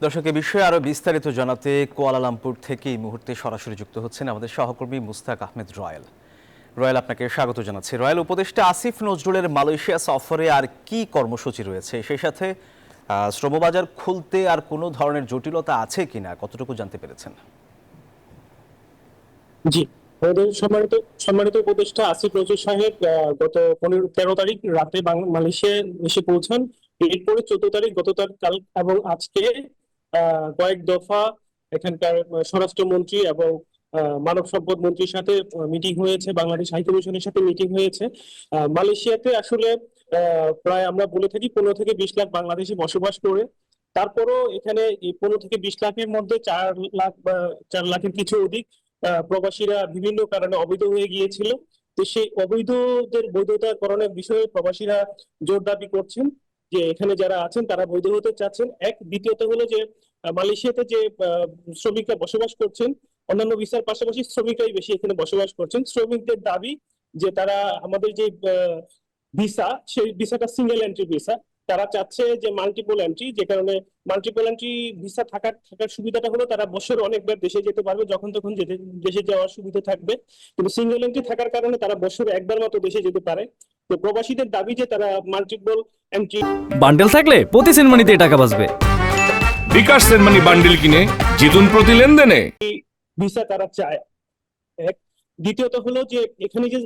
দর্শক, এ বিষয়ে আরো বিস্তারিত জানাতে কুয়ালালামপুর থেকে এই মুহূর্তে সরাসরি যুক্ত হচ্ছেন আমাদের সহকর্মী মুস্তাক আহমেদ রয়েল। রয়েল, আপনাকে স্বাগত জানাচ্ছি। রয়েল, উপদেষ্টা আসিফ নজরুলের মালয়েশিয়া সফরে আর কি কর্মসূচি রয়েছে, সেই সাথে শ্রমবাজার খুলতে আর কোনো ধরনের জটিলতা আছে কিনা, কতটুকু জানতে পেরেছেন? জি, আমাদের সম্মানিত সম্মানিত উপদেষ্টা আসিফ নজরুল সাহেব গত 13 তারিখ রাতে মালয়েশিয়ায় এসে পৌঁছান। এরপরে 14 তারিখ কাল এবং আজকে কয়েক দফা এখানকার স্বরাষ্ট্রমন্ত্রী এবং মানব সম্পদ মন্ত্রীর সাথে মিটিং হয়েছে, বাংলাদেশ হাই কমিশনের সাথে মিটিং হয়েছে। মালয়েশিয়াতে আসলে প্রায় আমরা বলে থাকি 15 থেকে 20 লাখ বাংলাদেশি বসবাস করে। তারপরও এখানে এই 15 থেকে 20 লাখের মধ্যে 4 লাখ বা 4 লাখের কিছু অধিক প্রবাসীরা বিভিন্ন কারণে অবৈধ হয়ে গিয়েছিল। তো সেই অবৈধদের বৈধতাকরণের বিষয়ে প্রবাসীরা জোর দাবি করছেন যে এখানে যারা আছেন তারা বৈধ হতে চাচ্ছেন। দ্বিতীয়ত হলো যে মালয়েশিয়াতে যে শ্রমিকরা বসবাস করছেন, অন্যান্য ভিসার পাশাপাশি শ্রমিকরাই বেশি এখানে বসবাস করছেন। শ্রমিকদের দাবি যে তারা আমাদের যে ভিসা, সেই ভিসাটা সিঙ্গেল এন্ট্রি ভিসা। তারা চাচ্ছে যে মাল্টিপল এন্ট্রি, যে কারণে মাল্টিপল এন্ট্রি ভিসা থাকার সুবিধাটা হলো তারা বছরে অনেকবার দেশে যেতে পারবে, যখন তখন দেশে যাওয়ার সুবিধা থাকবে। কিন্তু সিঙ্গেল এন্ট্রি থাকার কারণে তারা বছরে একবার মাত্র দেশে যেতে পারে। তো প্রবাসীদের দাবি যে তারা মাল্টিপল এন্ট্রি বান্ডেল থাকলে প্রতি সেনমানিতে টাকা বাঁচবে। বিকাশ সেনমানি বান্ডিল কিনে জিতুন প্রতি লেনদেনে। ভিসা তারা চায়। এক দ্বিতীয়ত হলো যে এখানে যে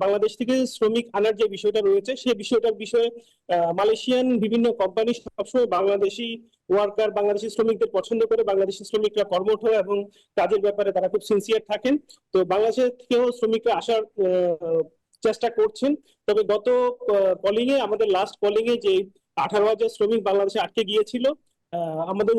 বাংলাদেশ থেকে শ্রমিক আনার যে বিষয়টা রয়েছে, সেই বিষয়টার বিষয়ে মালয়েশিয়ান বিভিন্ন কোম্পানি সবসময় বাংলাদেশি ওয়ার্কার, বাংলাদেশি শ্রমিকদের পছন্দ করে। বাংলাদেশি শ্রমিকরা কর্মঠ এবং কাজের ব্যাপারে তারা খুব সিনসিয়ার থাকেন। তো বাংলাদেশ থেকেও শ্রমিকরা আসার চেষ্টা করছেন। তবে গত কলিং এ, আমাদের লাস্ট কলিং এ যে 18,000 শ্রমিক বাংলাদেশে আটকে গিয়েছিল, আমাদের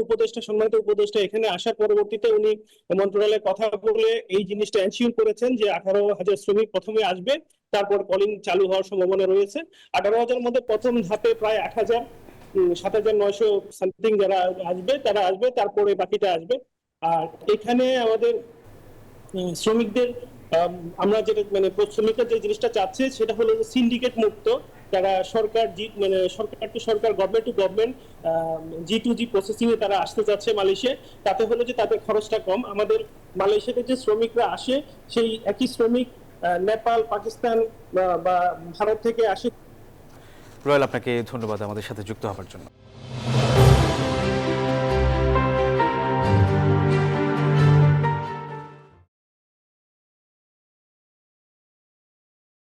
সম্মানিত উপদেষ্টা এখানে আসার পরবর্তীতে উনি মন্ত্রণালয়ে কথা বলে এই জিনিসটা এনশিওর করেছেন যে 18,000 শ্রমিক প্রথমে আসবে, তারপর কলিং চালু হওয়ার সম্ভাবনা রয়েছে। 18,000 মধ্যে প্রথম ধাপে প্রায় 8,000, 7,900 সামথিং যারা আসবে তারা আসবে, তারপরে বাকিটা আসবে। আর এখানে আমাদের শ্রমিকদের আমরা যেটা মানে শ্রমিকরা যে জিনিসটা চাচ্ছে সেটা হলো সিন্ডিকেট মুক্ত। তারা সরকার মানে সরকার টু সরকার, government to government, G2G processing এ তারা আসতে চাচ্ছে মালয়েশিয়া। তাতে হলো যে তাদের খরচটা কম। আমাদের মালয়েশিয়াতে যে শ্রমিকরা আসে, সেই একই শ্রমিক নেপাল, পাকিস্তান বা ভারত থেকে আসে। রয়েল, আপনাকে ধন্যবাদ আমাদের সাথে যুক্ত হওয়ার জন্য।